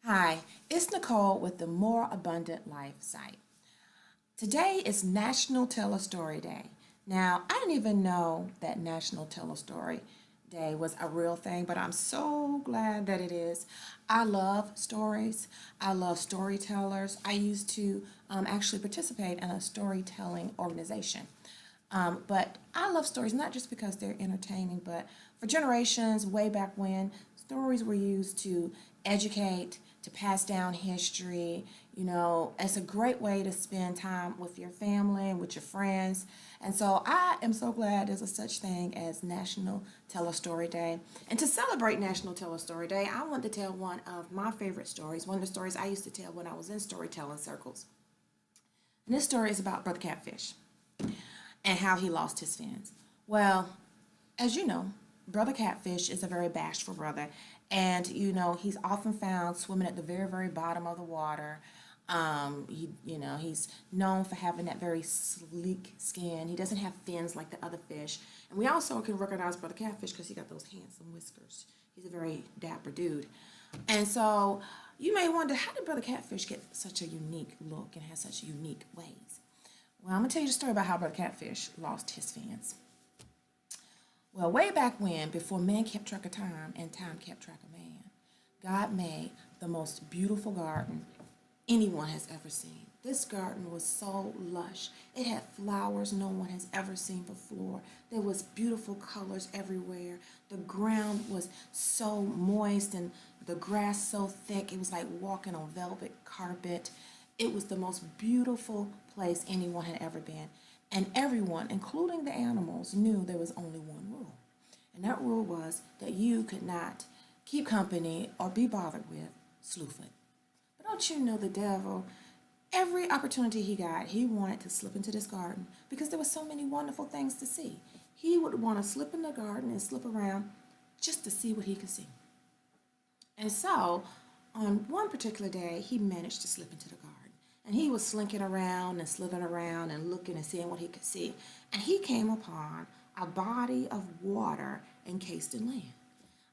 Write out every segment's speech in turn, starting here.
Hi, it's Nicole with the More Abundant Life site. Today is National Tell a Story Day. Now, I didn't even know that National Tell a Story Day was a real thing, but I'm so glad that it is. I love stories. I love storytellers. I used to actually participate in a storytelling organization. But I love stories not just because they're entertaining, but for generations way back when, stories were used to educate, to pass down history. It's a great way to spend time with your family and with your friends. And so I am so glad there's a such thing as National Tell a Story Day. And to celebrate National Tell a Story Day, I want to tell one of my favorite stories, one of the stories I used to tell when I was in storytelling circles. And this story is about Brother Catfish and how he lost his fins. Well, as you know, Brother Catfish is a very bashful brother, and he's often found swimming at the very, very bottom of the water. He's known for having that very sleek skin. He doesn't have fins like the other fish, and we also can recognize Brother Catfish because he got those handsome whiskers. He's a very dapper dude, and so you may wonder, how did Brother Catfish get such a unique look and have such unique ways? Well, I'm going to tell you the story about how Brother Catfish lost his fins. Well, way back when, before man kept track of time and time kept track of man, God made the most beautiful garden anyone has ever seen. This garden was so lush. It had flowers no one has ever seen before. There was beautiful colors everywhere. The ground was so moist and the grass so thick. It was like walking on velvet carpet. It was the most beautiful place anyone had ever been. And everyone, including the animals, knew there was only one rule. And that rule was that you could not keep company or be bothered with Slewfoot. But don't you know the devil? Every opportunity he got, he wanted to slip into this garden because there were so many wonderful things to see. He would want to slip in the garden and slip around just to see what he could see. And so, on one particular day, he managed to slip into the garden. And he was slinking around and slipping around and looking and seeing what he could see. And he came upon a body of water encased in land.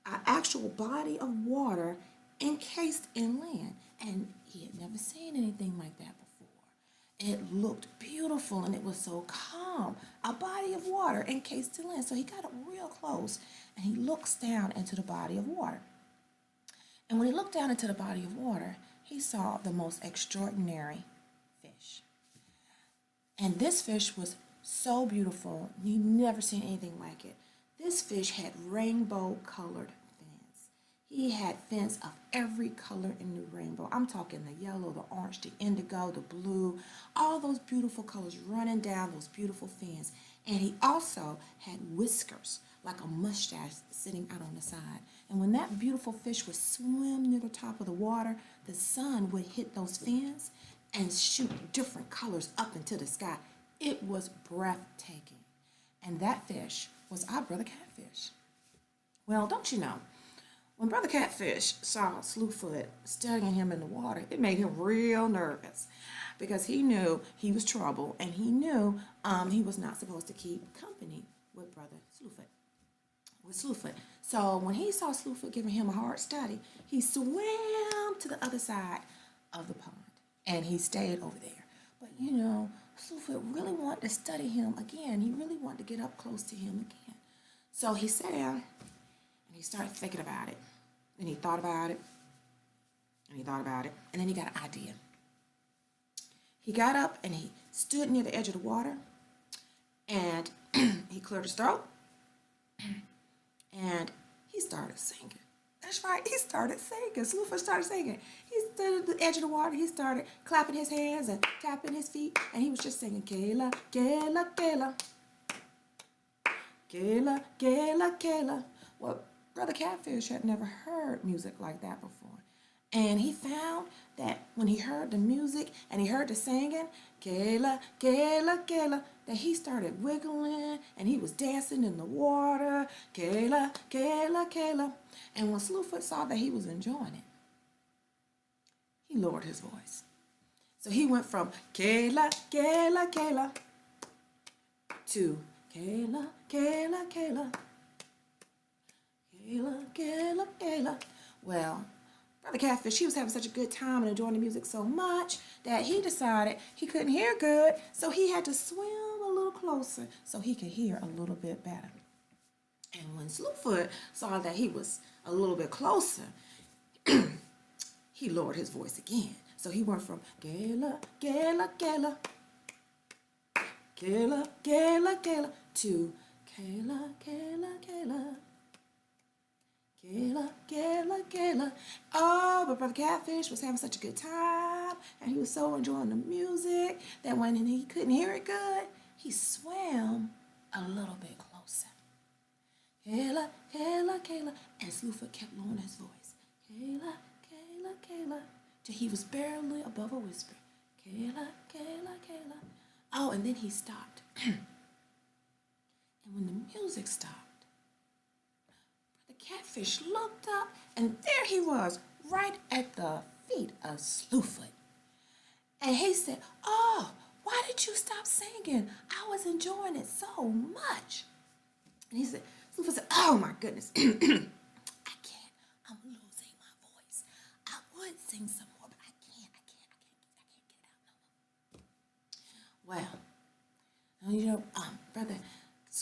An actual body of water encased in land. And he had never seen anything like that before. It looked beautiful and it was so calm. A body of water encased in land. So he got up real close and he looks down into the body of water. And when he looked down into the body of water, he saw the most extraordinary fish. And this fish was so beautiful, he'd never seen anything like it. This fish had rainbow colored fins. He had fins of every color in the rainbow. I'm talking the yellow, the orange, the indigo, the blue, all those beautiful colors running down those beautiful fins. And he also had whiskers, like a mustache sitting out on the side. And when that beautiful fish would swim near the top of the water, the sun would hit those fins and shoot different colors up into the sky. It was breathtaking. And that fish was our Brother Catfish. Well, don't you know, when Brother Catfish saw Slewfoot studying him in the water, it made him real nervous because he knew he was trouble and he knew he was not supposed to keep company with Brother Slewfoot. So when he saw Slewfoot giving him a hard study, he swam to the other side of the pond and he stayed over there. But Slewfoot really wanted to study him again. He really wanted to get up close to him again. So he sat down and he started thinking about it. And he thought about it. And he thought about it. And then he got an idea. He got up and he stood near the edge of the water. And he cleared his throat. And he started singing. That's right, he started singing. Slewfoot started singing. He stood at the edge of the water. He started clapping his hands and tapping his feet. And he was just singing, Kayla, Kayla, Kayla. Kayla, Kayla, Kayla. Well, Brother Catfish had never heard music like that before. And he found that when he heard the music and he heard the singing, Kayla, Kayla, Kayla, that he started wiggling and he was dancing in the water, Kayla, Kayla, Kayla. And when Slewfoot saw that he was enjoying it, he lowered his voice. So he went from Kayla, Kayla, Kayla to Kayla, Kayla, Kayla, Kayla, Kayla, Kayla. Well, Brother Catfish, he was having such a good time and enjoying the music so much that he decided he couldn't hear good, so he had to swim a little closer so he could hear a little bit better. And when Slewfoot saw that he was a little bit closer, he lowered his voice again. So he went from Gala, Gala, Gala, Gala, Gala, Gala to Kayla, Kayla, Kayla. Kayla, Kayla, Kayla. Oh, but Brother Catfish was having such a good time, and he was so enjoying the music that when he couldn't hear it good, he swam a little bit closer. Kayla, Kayla, Kayla. And Slewfoot kept lowering his voice. Kayla, Kayla, Kayla. Till he was barely above a whisper. Kayla, Kayla, Kayla. Oh, and then he stopped. And when the music stopped, the Catfish looked up, and there he was, right at the feet of Slewfoot. And he said, "Oh, why did you stop singing? I was enjoying it so much." And he said, Slewfoot said, "Oh my goodness, I can't. I'm losing my voice. I would sing some more, but I can't get it out no more." Well, you know, Brother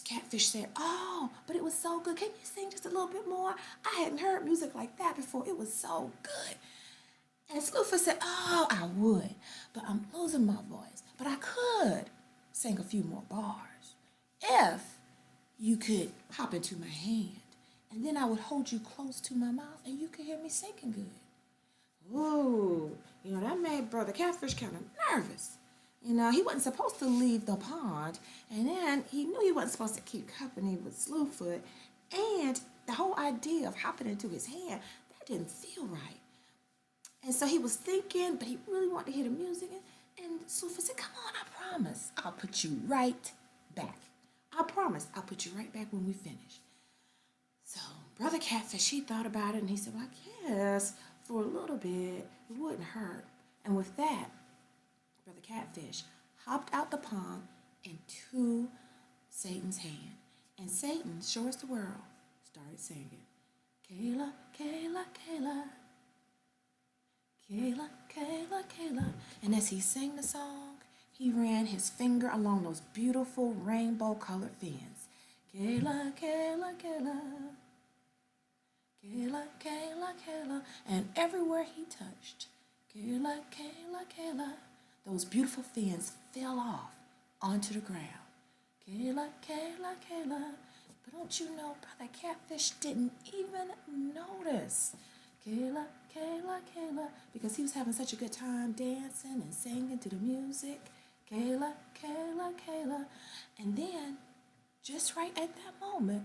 Catfish said, "Oh, but it was so good. Can you sing just a little bit more? I hadn't heard music like that before. It was so good." And Slewfoot said, "Oh, I would, but I'm losing my voice. But I could sing a few more bars if you could hop into my hand, and then I would hold you close to my mouth, and you could hear me singing good." Ooh, you know, that made Brother Catfish kind of nervous. You know, he wasn't supposed to leave the pond, and then he knew he wasn't supposed to keep company with Slewfoot, and the whole idea of hopping into his hand, that didn't feel right. And so he was thinking, but he really wanted to hear the music, and Slewfoot said, "Come on, I promise, I'll put you right back. I promise, I'll put you right back when we finish." So Brother Catfish, he thought about it, and he said, "Well, I guess for a little bit, it wouldn't hurt." And with that, Brother Catfish hopped out the pond into Satan's hand. And Satan, sure as the world, started singing, "Kayla, Kayla, Kayla, Kayla, Kayla, Kayla." And as he sang the song, he ran his finger along those beautiful rainbow-colored fins. Kayla, Kayla, Kayla, Kayla, Kayla, Kayla. And everywhere he touched, Kayla, Kayla, Kayla, those beautiful fins fell off onto the ground. Kayla, Kayla, Kayla. But don't you know, Brother Catfish didn't even notice. Kayla, Kayla, Kayla. Because he was having such a good time dancing and singing to the music. Kayla, Kayla, Kayla. And then, just right at that moment,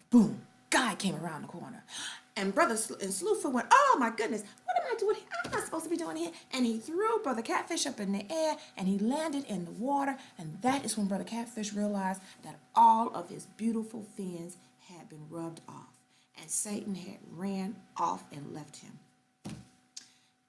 boom, guy came around the corner. And Slewfoot went, "Oh my goodness, what am I doing here? I'm not supposed to be doing here." And he threw Brother Catfish up in the air, and he landed in the water. And that is when Brother Catfish realized that all of his beautiful fins had been rubbed off. And Satan had ran off and left him.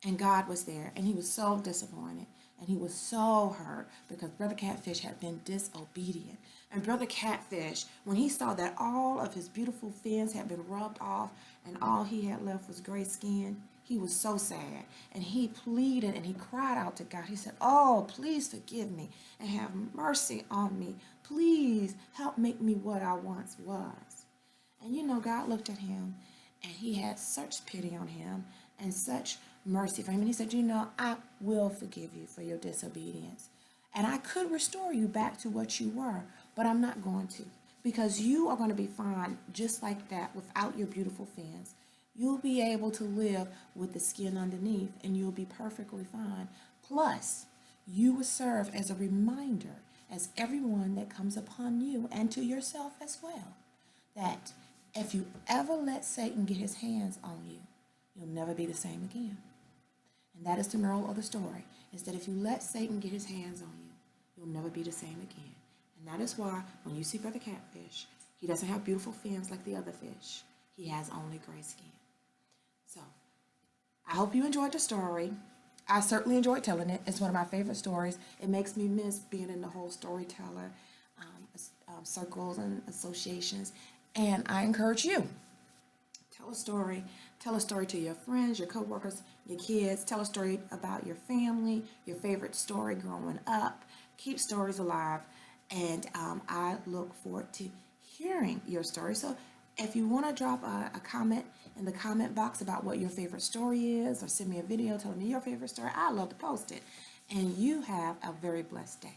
And God was there, and he was so disappointed, and he was so hurt because Brother Catfish had been disobedient. And Brother Catfish, when he saw that all of his beautiful fins had been rubbed off and all he had left was gray skin, he was so sad. And he pleaded and he cried out to God. He said, "Oh, please forgive me and have mercy on me. Please help make me what I once was." And you know, God looked at him and he had such pity on him and such mercy for him. And he said, "You know, I will forgive you for your disobedience. And I could restore you back to what you were, but I'm not going to. Because you are going to be fine just like that without your beautiful fins. You'll be able to live with the skin underneath, and you'll be perfectly fine. Plus, you will serve as a reminder as everyone that comes upon you and to yourself as well, that if you ever let Satan get his hands on you, you'll never be the same again." And that is the moral of the story, is that if you let Satan get his hands on you, you'll never be the same again. And that is why when you see Brother Catfish, he doesn't have beautiful fins like the other fish. He has only gray skin. So, I hope you enjoyed the story. I certainly enjoyed telling it. It's one of my favorite stories. It makes me miss being in the whole storyteller circles and associations. And I encourage you, Tell a story. Tell a story to your friends, your coworkers, your kids. Tell a story about your family, your favorite story growing up. Keep stories alive. And I look forward to hearing your story. So if you want to drop a comment in the comment box about what your favorite story is, or send me a video telling me your favorite story, I'd love to post it. And you have a very blessed day.